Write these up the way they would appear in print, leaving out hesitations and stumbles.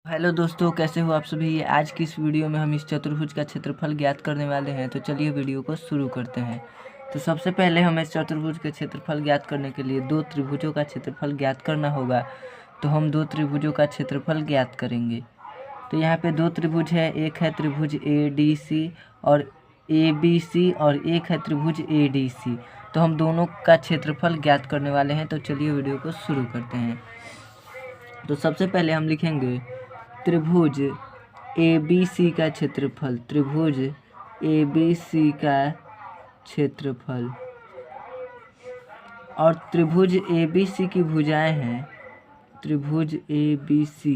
Hello दोस्तों, कैसे हो आप सभी। आज की इस वीडियो में हम इस चतुर्भुज का क्षेत्रफल ज्ञात करने वाले हैं। तो चलिए वीडियो को शुरू करते हैं। तो सबसे पहले हमें इस चतुर्भुज के क्षेत्रफल ज्ञात करने के लिए दो त्रिभुजों का क्षेत्रफल ज्ञात करना होगा। तो हम दो त्रिभुजों का क्षेत्रफल ज्ञात करेंगे। तो यहाँ पे दो त्रिभुज है, एक है त्रिभुज ADC और ABC और एक है त्रिभुज ADC। तो हम दोनों का क्षेत्रफल ज्ञात करने वाले हैं। तो चलिए वीडियो को शुरू करते हैं। तो सबसे पहले हम लिखेंगे त्रिभुज ABC का क्षेत्रफल। त्रिभुज ABC का क्षेत्रफल और त्रिभुज ABC की भुजाएं हैं। त्रिभुज ABC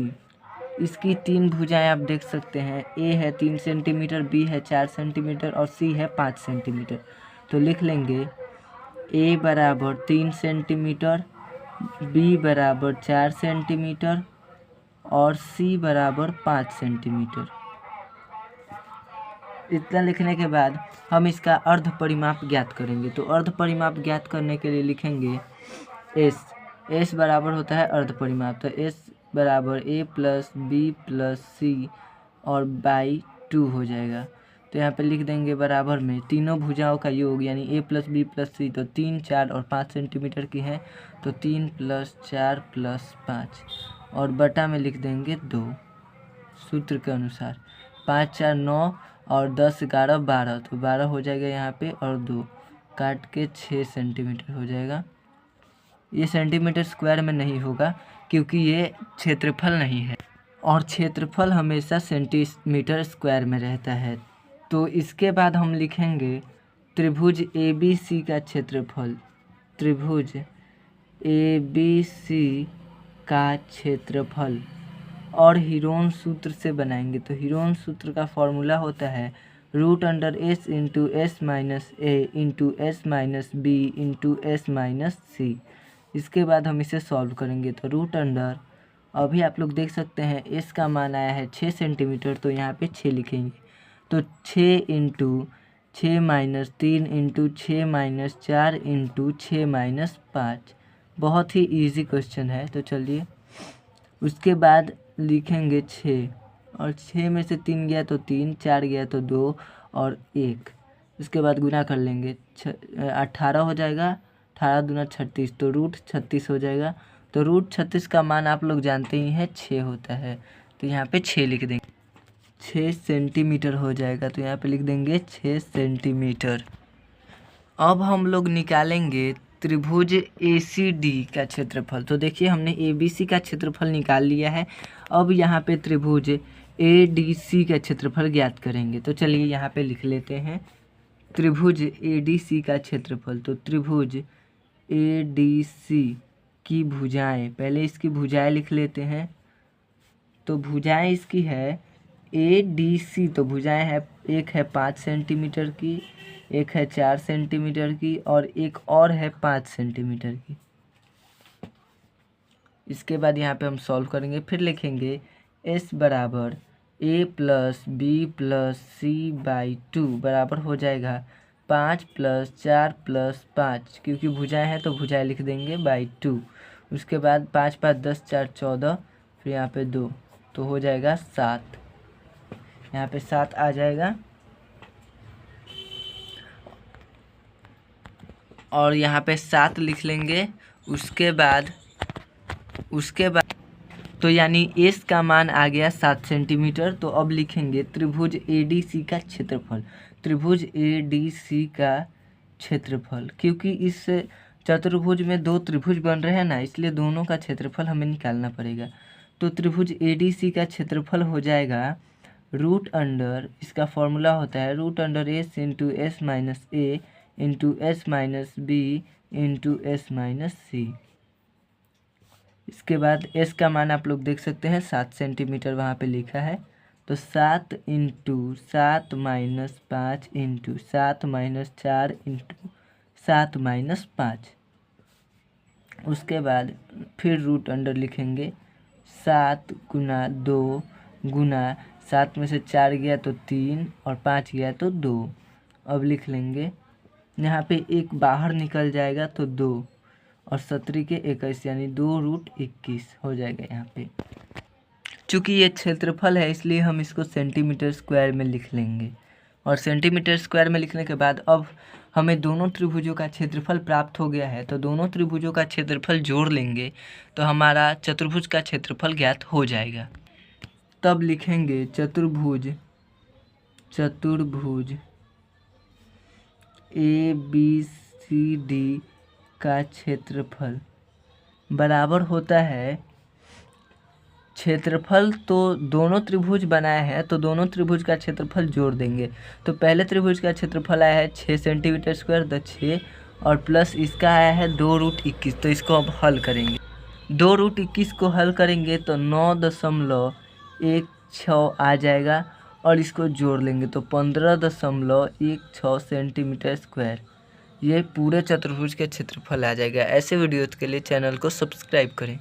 इसकी तीन भुजाएं आप देख सकते हैं। A है 3 सेंटीमीटर, B है 4 सेंटीमीटर और C है 5 सेंटीमीटर। तो लिख लेंगे A बराबर 3 सेंटीमीटर, B बराबर 4 सेंटीमीटर और C बराबर 5 सेंटीमीटर। इतना लिखने के बाद हम इसका अर्ध परिमाप ज्ञात करेंगे। तो अर्ध परिमाप ज्ञात करने के लिए लिखेंगे S बराबर होता है अर्ध परिमाप। तो S बराबर A plus B plus C और बाई 2 हो जाएगा। तो यहाँ पे लिख देंगे बराबर में तीनों भुजाओं का योग यानी A plus B plus C। तो 3, 4 और 5 सेंटीमीटर की है। तो 3 प्लस 4 प्लस 5 और बटा में लिख देंगे 2 सूत्र के अनुसार। 5, 4, 9 और 10, 11, 12। तो 12 हो जाएगा यहाँ पे और 2 काट के 6 सेंटीमीटर हो जाएगा। ये सेंटीमीटर स्क्वायर में नहीं होगा क्योंकि ये क्षेत्रफल नहीं है और क्षेत्रफल हमेशा सेंटीमीटर स्क्वायर में रहता है। तो इसके बाद हम लिखेंगे त्रिभुज ABC का क्षेत्रफल। त्रिभुज ABC का क्षेत्रफल और हीरोन सूत्र से बनाएंगे। तो हीरोन सूत्र का फॉर्मूला होता है √S into S minus A into S minus B into S minus C। इसके बाद हम इसे सॉल्व करेंगे। तो √, अभी आप लोग देख सकते हैं S का मान आया है 6 सेंटीमीटर। तो यहाँ पे 6 लिखेंगे। तो 6 into 6 minus 3 into 6 minus 4 into 6 minus 5। बहुत ही इजी क्वेश्चन है। तो चलिए उसके बाद लिखेंगे 6 और 6 में से 3 गया तो 3, 4 गया तो 2 और 1। उसके बाद गुना कर लेंगे 18 हो जाएगा। 18 दूना 36 तो √36 हो जाएगा। तो √36 का मान आप लोग जानते ही हैं 6 होता है। तो यहाँ पे 6 लिख देंगे। 6 सेंटीमीटर हो जाएगा। तो यहाँ पे लिख देंगे 6 सेंटीमीटर। अब हम लोग निकालेंगे त्रिभुज ACD का क्षेत्रफल। तो देखिए हमने ABC का क्षेत्रफल निकाल लिया है। अब यहाँ पे त्रिभुज ADC का क्षेत्रफल ज्ञात करेंगे। तो चलिए यहाँ पे लिख लेते हैं त्रिभुज ADC का क्षेत्रफल। तो त्रिभुज ADC की भुजाएं, पहले इसकी भुजाएं लिख लेते हैं। तो भुजाएं इसकी है ADC। तो भुजाएं है, एक है 5 सेंटीमीटर की, एक है 4 सेंटीमीटर की और एक और है 5 सेंटीमीटर की। इसके बाद यहाँ पे हम सॉल्व करेंगे। फिर लिखेंगे S बराबर A plus B plus C by 2 बराबर हो जाएगा 5 प्लस 4 प्लस 5, क्योंकि भुजाएं हैं तो भुजाएं लिख देंगे बाई 2। उसके बाद 5, 5, 10, 4, 14, फिर यहाँ पे 2 तो हो जाएगा 7। यहाँ पे 7 आ जाएगा और यहाँ पे 7 लिख लेंगे। उसके बाद तो यानी S का मान आ गया 7 सेंटीमीटर। तो अब लिखेंगे त्रिभुज ADC का क्षेत्रफल। त्रिभुज ADC का क्षेत्रफल, क्योंकि इस चतुर्भुज में दो त्रिभुज बन रहे हैं ना, इसलिए दोनों का क्षेत्रफल हमें निकालना पड़ेगा। तो त्रिभुज ADC का क्षेत्रफल हो जाएगा √, इसका फॉर्मूला होता है √S into S minus A into S minus B into S minus C। इसके बाद S का मान आप लोग देख सकते हैं 7 सेंटीमीटर वहाँ पे लिखा है। तो 7 into 7 minus 5 into 7 minus 4 into 7 minus 5। उसके बाद फिर √, लिखेंगे 7 गुना 2 गुना 7 में से 4 गया तो 3 और 5 गया तो 2। अब लिख लेंगे यहाँ पे एक बाहर निकल जाएगा तो 2 और 17 के 21 यानी 2√21 हो जाएगा यहाँ पे। चूँकि ये क्षेत्रफल है इसलिए हम इसको सेंटीमीटर स्क्वायर में लिख लेंगे। और सेंटीमीटर स्क्वायर में लिखने के बाद अब हमें दोनों त्रिभुजों का क्षेत्रफल प्राप्त हो गया है, तो दोनों त्रिभुजों का क्षेत्रफल जोड़ लेंगे तो हमारा चतुर्भुज का क्षेत्रफल ज्ञात हो जाएगा। तब लिखेंगे चतुर्भुज ABCD का क्षेत्रफल बराबर होता है, क्षेत्रफल तो दोनों त्रिभुज बनाए हैं तो दोनों त्रिभुज का क्षेत्रफल जोड़ देंगे। तो पहले त्रिभुज का क्षेत्रफल आया है 6 सेंटीमीटर स्क्वायर, तो 6 और प्लस इसका आया है 2√21। तो इसको अब हल करेंगे। 2√21 को हल करेंगे तो 9.16 आ जाएगा और इसको जोड़ लेंगे तो 15.16 सेंटीमीटर स्क्वायर। ये पूरे चतुर्भुज के क्षेत्रफल आ जाएगा। ऐसे वीडियोज़ के लिए चैनल को सब्सक्राइब करें।